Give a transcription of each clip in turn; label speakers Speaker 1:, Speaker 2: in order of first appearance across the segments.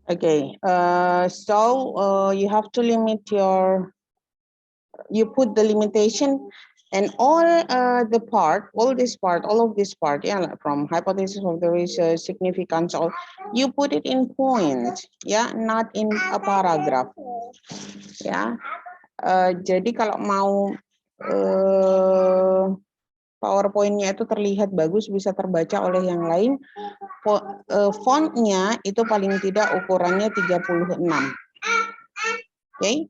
Speaker 1: Okay, you have to limit you put the limitation and all of this part, yeah, from hypothesis of the research, significance, all, you put it in point, yeah, not in a paragraph, ya. Jadi kalau mau PowerPoint-nya itu terlihat bagus, bisa terbaca oleh yang lain, fontnya itu paling tidak ukurannya 36. Okay?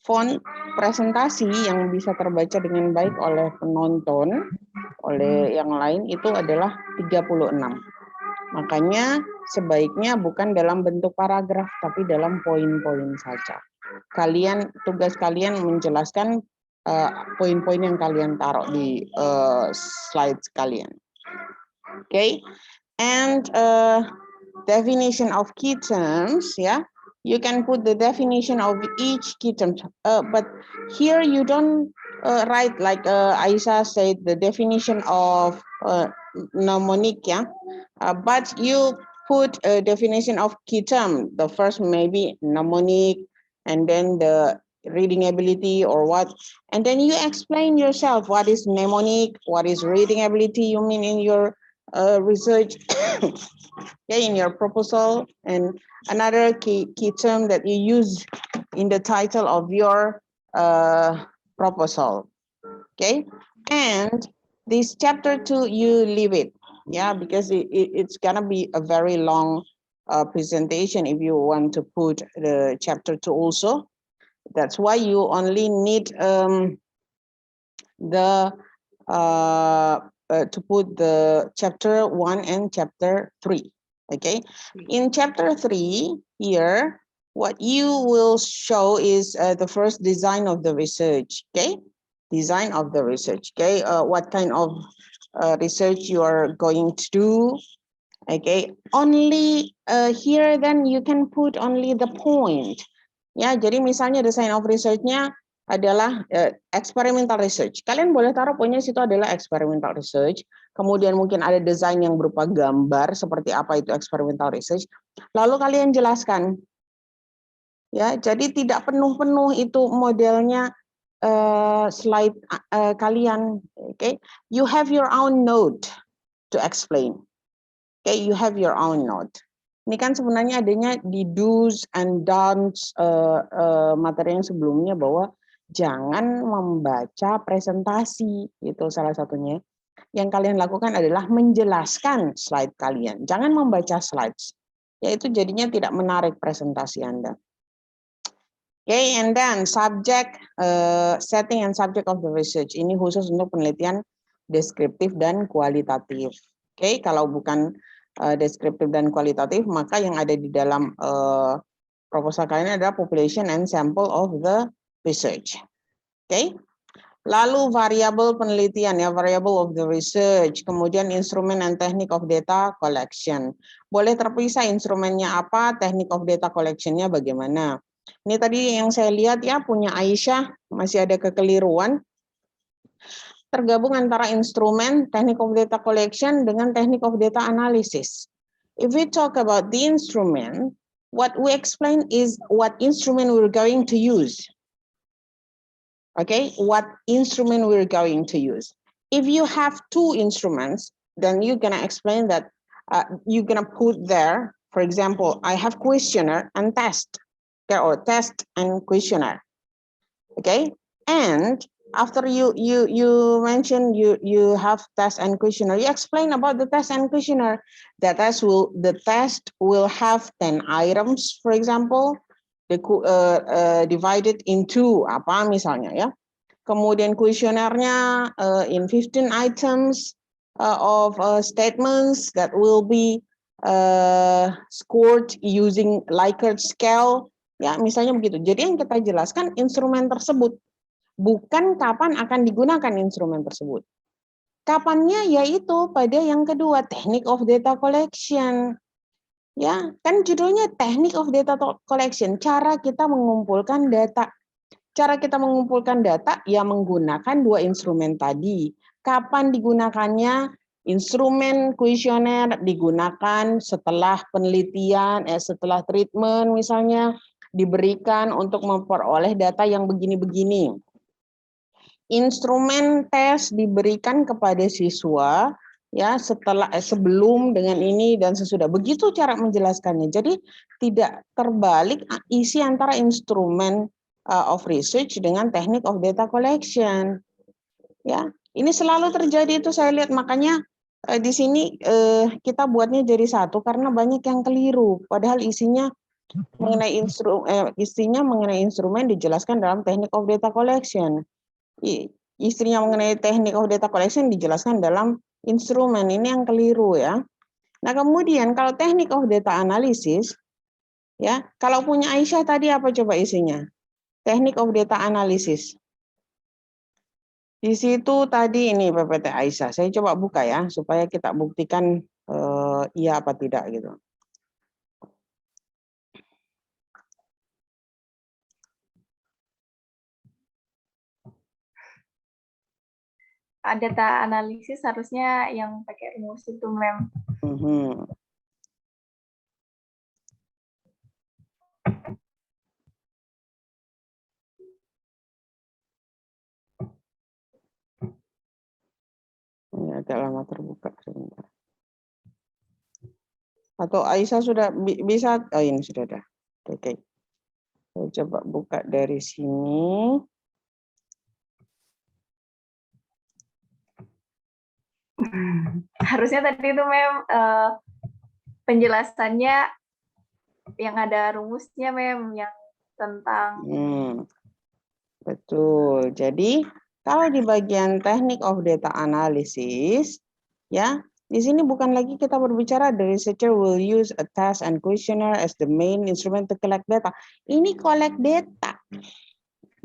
Speaker 1: Font presentasi yang bisa terbaca dengan baik oleh penonton, oleh yang lain itu adalah 36. Makanya sebaiknya bukan dalam bentuk paragraf, tapi dalam poin-poin saja. Tugas kalian menjelaskan poin-poin yang kalian taruh di slide kalian. Okay, and definition of key terms, yeah. You can put the definition of each key term, but here you don't write like Aisyah said the definition of mnemonic, yeah. But you put a definition of key term. The first maybe mnemonic, and then the reading ability or what, and then you explain yourself what is mnemonic, what is reading ability. You mean in your research, okay, in your proposal, and another key term that you use in the title of your proposal. Okay, and this chapter 2 you leave it, yeah, because it's gonna be a very long presentation if you want to put the chapter 2 also. That's why you only need to put the chapter 1 and chapter 3. Okay, in chapter 3 here, what you will show is the first design of the research. Okay, design of the research. Okay, what kind of research you are going to do. Okay, only here then you can put only the point. Ya, jadi misalnya design of research-nya adalah experimental research. Kalian boleh taruh poinnya situ adalah experimental research. Kemudian mungkin ada desain yang berupa gambar seperti apa itu experimental research. Lalu kalian jelaskan. Ya, jadi tidak penuh-penuh itu modelnya slide kalian. Okay, you have your own note to explain. Okay, you have your own note. Ini kan sebenarnya adanya di do's and don'ts materi yang sebelumnya bahwa jangan membaca presentasi, itu salah satunya. Yang kalian lakukan adalah menjelaskan slide kalian, jangan membaca slides. Yaitu jadinya tidak menarik presentasi Anda. Okay, and then subject, setting and subject of the research. Ini khusus untuk penelitian deskriptif dan kualitatif. Okay, kalau bukan deskriptif dan kualitatif, maka yang ada di dalam proposal kalian adalah population and sample of the research. Okay, lalu variabel penelitian, ya, variable of the research, kemudian instrumen and technique of data collection. Boleh terpisah instrumennya apa, technique of data collectionnya bagaimana. Ini tadi yang saya lihat ya, punya Aisyah masih ada kekeliruan. Tergabung antara instrumen technique of data collection dengan technique of data analysis. If we talk about the instrument, what we explain is what instrument we're going to use. Okay, what instrument we're going to use. If you have two instruments, then you're gonna explain that you're gonna put there, for example, I have questionnaire and test, okay, or test and questionnaire. Okay, and after you mention you have test and questionnaire, you explain about the test and questionnaire. The test will have 10 items, for example, divided into apa misalnya ya. Kemudian kuesionernya in 15 items of statements that will be scored using Likert scale. Ya, misalnya begitu. Jadi yang kita jelaskan instrumen tersebut. Bukan kapan akan digunakan instrumen tersebut. Kapannya yaitu pada yang kedua, technique of data collection. Ya, kan judulnya technique of data collection, cara kita mengumpulkan data. Cara kita mengumpulkan data ya menggunakan dua instrumen tadi. Kapan digunakannya Instrumen kuesioner digunakan setelah penelitian, setelah treatment misalnya diberikan untuk memperoleh data yang begini-begini. Instrumen tes diberikan kepada siswa ya sebelum dengan ini dan sesudah. Begitu cara menjelaskannya. Jadi tidak terbalik isi antara instrumen of research dengan technique of data collection. Ya, ini selalu terjadi itu saya lihat, makanya di sini kita buatnya jadi satu karena banyak yang keliru. Padahal isinya mengenai instrumen dijelaskan dalam technique of data collection. Istrinya mengenai technique of data collection dijelaskan dalam instrumen. Ini yang keliru ya. Nah, kemudian kalau technique of data analysis ya, kalau punya Aisyah tadi apa coba isinya? Technique of data analysis. Di situ tadi ini PPT Aisyah. Saya coba buka ya supaya kita buktikan iya apa tidak gitu.
Speaker 2: Data analisis harusnya yang pakai rumus itu, Mem.
Speaker 1: Ini agak lama terbuka sebentar. Atau Aisyah sudah bisa? Oh, ini sudah ada. Oke. Saya coba buka dari sini.
Speaker 2: Harusnya tadi itu Mem penjelasannya yang ada rumusnya Mem, yang tentang
Speaker 1: betul. Jadi kalau di bagian teknik of data analysis ya, di sini bukan lagi kita berbicara the researcher will use a task and questionnaire as the main instrument to collect data. Ini collect data.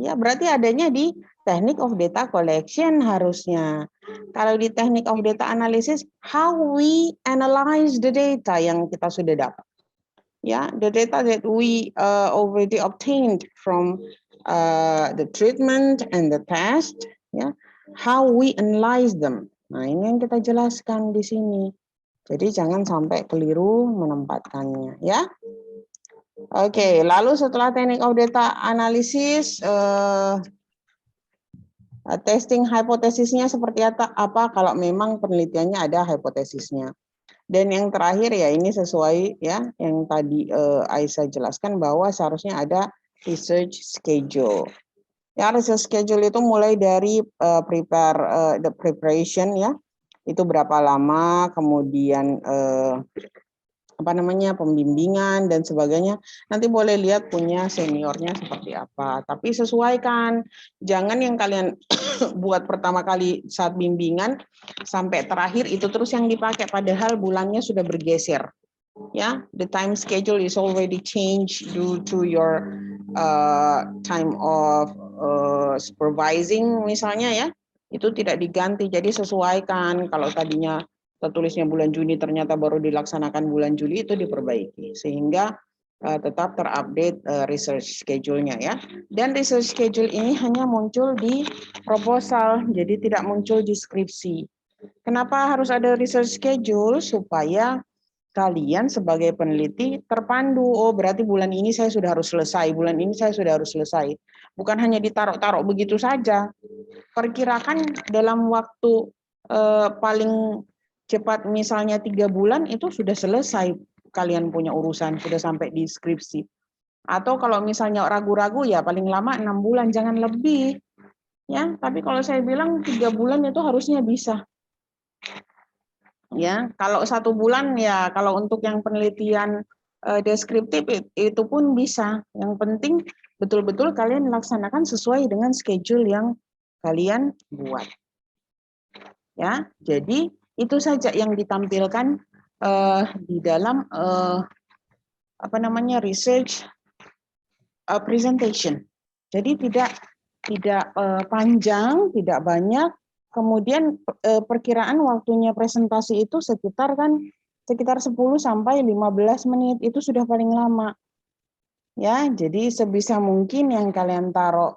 Speaker 1: Ya, berarti adanya di teknik of data collection harusnya. Kalau di teknik of data analysis, how we analyze the data yang kita sudah dapat. Ya, the data that we already obtained from the treatment and the test, ya, how we analyze them. Nah, ini yang kita jelaskan di sini. Jadi jangan sampai keliru menempatkannya, ya. Oke, lalu setelah teknik of data analysis, testing hipotesisnya seperti apa kalau memang penelitiannya ada hipotesisnya. Dan yang terakhir ya ini sesuai ya yang tadi Aisyah jelaskan bahwa seharusnya ada research schedule. Ya, research schedule itu mulai dari the preparation ya, itu berapa lama, kemudian pembimbingan dan sebagainya. Nanti boleh lihat punya seniornya seperti apa. Tapi sesuaikan, jangan yang kalian buat pertama kali saat bimbingan sampai terakhir itu terus yang dipakai, padahal bulannya sudah bergeser. Ya, the time schedule is already changed due to your time of supervising misalnya ya, itu tidak diganti. Jadi sesuaikan, kalau tadinya tertulisnya bulan Juni ternyata baru dilaksanakan bulan Juli, itu diperbaiki sehingga tetap terupdate research schedule-nya ya. Dan research schedule ini hanya muncul di proposal, jadi tidak muncul di skripsi. Kenapa harus ada research schedule? Supaya kalian sebagai peneliti terpandu. Oh, berarti bulan ini saya sudah harus selesai, bulan ini saya sudah harus selesai. Bukan hanya ditaruh-taruh begitu saja. Perkirakan dalam waktu paling cepat misalnya 3 bulan itu sudah selesai, kalian punya urusan sudah sampai di skripsi. Atau kalau misalnya ragu-ragu ya paling lama 6 bulan, jangan lebih ya. Tapi kalau saya bilang 3 bulan itu harusnya bisa ya. Kalau 1 bulan ya, kalau untuk yang penelitian deskriptif itu pun bisa. Yang penting betul-betul kalian laksanakan sesuai dengan schedule yang kalian buat. Ya, jadi itu saja yang ditampilkan di dalam research presentation. Jadi tidak panjang, tidak banyak. Kemudian perkiraan waktunya presentasi itu sekitar 10 sampai 15 menit, itu sudah paling lama. Ya, jadi sebisa mungkin yang kalian taruh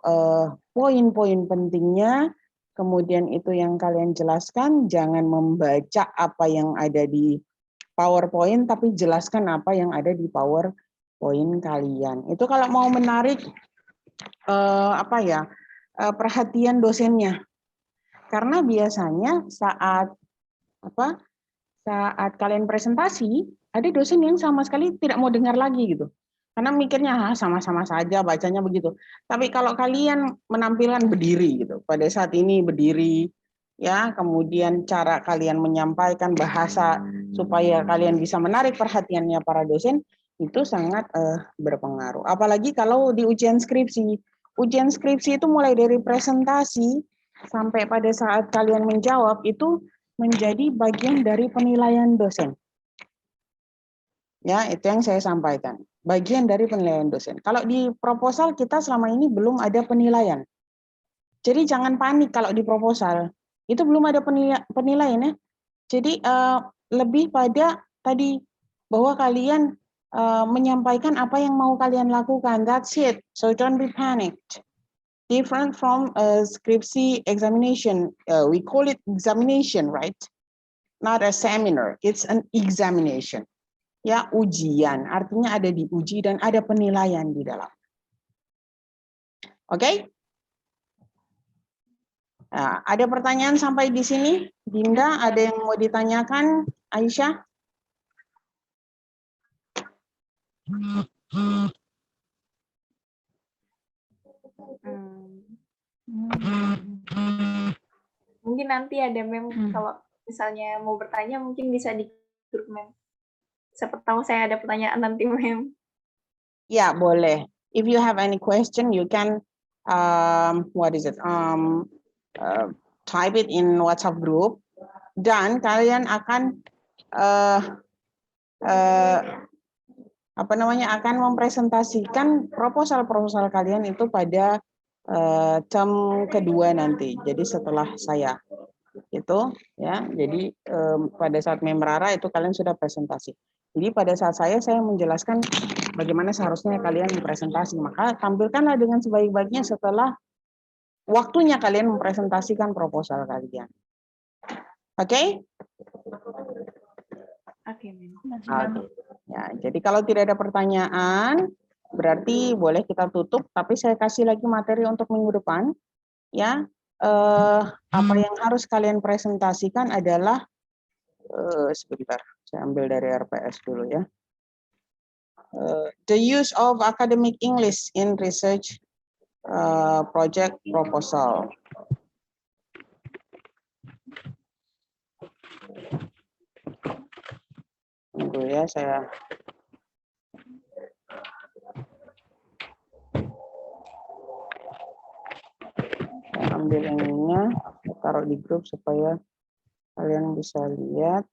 Speaker 1: poin-poin pentingnya, kemudian itu yang kalian jelaskan, jangan membaca apa yang ada di PowerPoint, tapi jelaskan apa yang ada di PowerPoint kalian. Itu kalau mau menarik perhatian dosennya. Karena biasanya saat kalian presentasi, ada dosen yang sama sekali tidak mau dengar lagi gitu. Karena mikirnya sama-sama saja bacanya begitu. Tapi kalau kalian menampilkan berdiri gitu, pada saat ini berdiri, ya, kemudian cara kalian menyampaikan bahasa supaya kalian bisa menarik perhatiannya para dosen, itu sangat berpengaruh. Apalagi kalau di ujian skripsi. Ujian skripsi itu mulai dari presentasi sampai pada saat kalian menjawab itu menjadi bagian dari penilaian dosen. Ya, itu yang saya sampaikan. Bagian dari penilaian dosen. Kalau di proposal kita selama ini belum ada penilaian. Jadi jangan panik kalau di proposal. Itu belum ada penilaian ya. Jadi lebih pada tadi bahwa kalian menyampaikan apa yang mau kalian lakukan. That's it. So don't be panicked. Different from skripsi examination. We call it examination, right? Not a seminar. It's an examination. Ya, ujian. Artinya ada diuji dan ada penilaian di dalam. Oke? Nah, ada pertanyaan sampai di sini? Dinda, ada yang mau ditanyakan? Aisyah?
Speaker 2: Mungkin nanti ada mem kalau misalnya mau bertanya mungkin bisa di grup mem. Siapa tahu saya ada pertanyaan nanti mem.
Speaker 1: Ya, boleh. If you have any question, you can type it in WhatsApp group. Dan kalian akan akan mempresentasikan proposal kalian itu pada term kedua nanti. Jadi setelah saya itu ya, jadi pada saat Memrara itu kalian sudah presentasi. Jadi pada saat saya menjelaskan bagaimana seharusnya kalian presentasi, maka tampilkanlah dengan sebaik-baiknya setelah waktunya kalian mempresentasikan proposal kalian. Oke?
Speaker 2: Oke, Mem.
Speaker 1: Ya, jadi kalau tidak ada pertanyaan, berarti boleh kita tutup. Tapi saya kasih lagi materi untuk minggu depan. Ya, apa yang harus kalian presentasikan adalah sebentar, saya ambil dari RPS dulu ya. The use of academic English in research project proposal. Tunggu ya, saya ambil ininya, saya taruh di grup supaya kalian bisa lihat.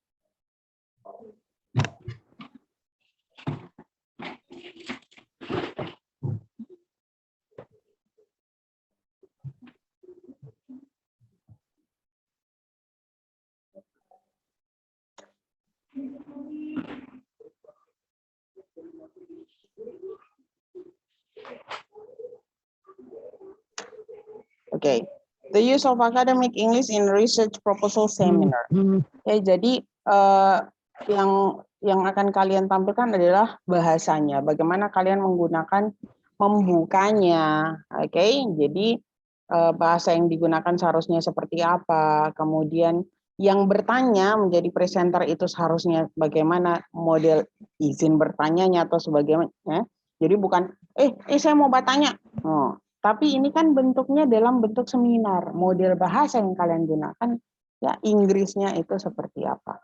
Speaker 1: Okay, the use of academic English in research proposal seminar. Ya, jadi yang akan kalian tampilkan adalah bahasanya. Bagaimana kalian menggunakan membukanya. Oke, jadi bahasa yang digunakan seharusnya seperti apa. Kemudian yang bertanya menjadi presenter itu seharusnya bagaimana model izin bertanyanya atau sebagainya. Jadi bukan saya mau bertanya. Oh. Tapi ini kan bentuknya dalam bentuk seminar, model bahasa yang kalian gunakan, ya Inggrisnya itu seperti apa.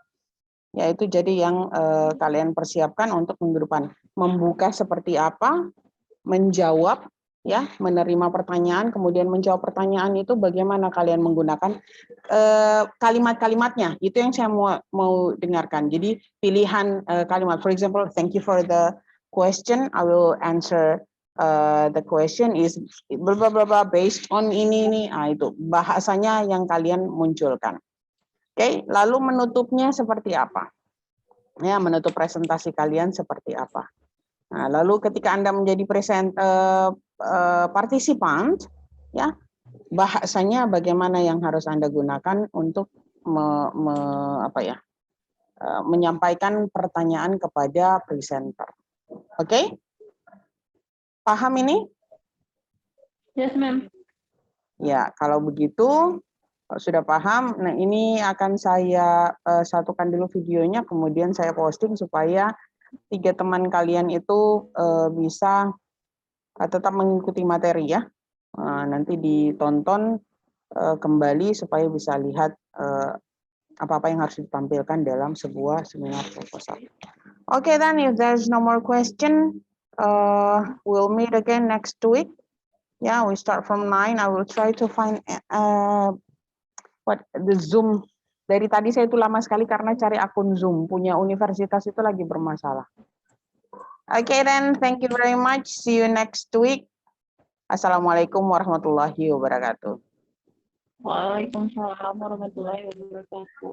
Speaker 1: Ya itu jadi yang kalian persiapkan untuk minggu depan. Membuka seperti apa, menjawab, ya menerima pertanyaan, kemudian menjawab pertanyaan itu bagaimana kalian menggunakan kalimat-kalimatnya. Itu yang saya mau dengarkan. Jadi pilihan kalimat, for example, thank you for the question, I will answer. The question is blah blah blah based on ini. Itu bahasanya yang kalian munculkan. Oke, lalu menutupnya seperti apa? Ya, menutup presentasi kalian seperti apa? Nah, lalu ketika Anda menjadi partisipan, ya bahasanya bagaimana yang harus Anda gunakan untuk menyampaikan pertanyaan kepada presenter. Oke? Paham ini?
Speaker 3: Yes, ma'am.
Speaker 1: Ya, kalau begitu sudah paham. Nah, ini akan saya satukan dulu videonya, kemudian saya posting supaya 3 teman kalian itu bisa tetap mengikuti materi ya. Nanti ditonton kembali supaya bisa lihat apa-apa yang harus ditampilkan dalam sebuah seminar proposal. Okay, then if there's no more question, we'll meet again next week. Yeah, we start from 9. I will try to find the Zoom. Dari tadi saya itu lama sekali karena cari akun Zoom. Punya universitas itu lagi bermasalah. Okay, then thank you very much. See you next week. Assalamualaikum warahmatullahi wabarakatuh.
Speaker 3: Waalaikumsalam warahmatullahi wabarakatuh.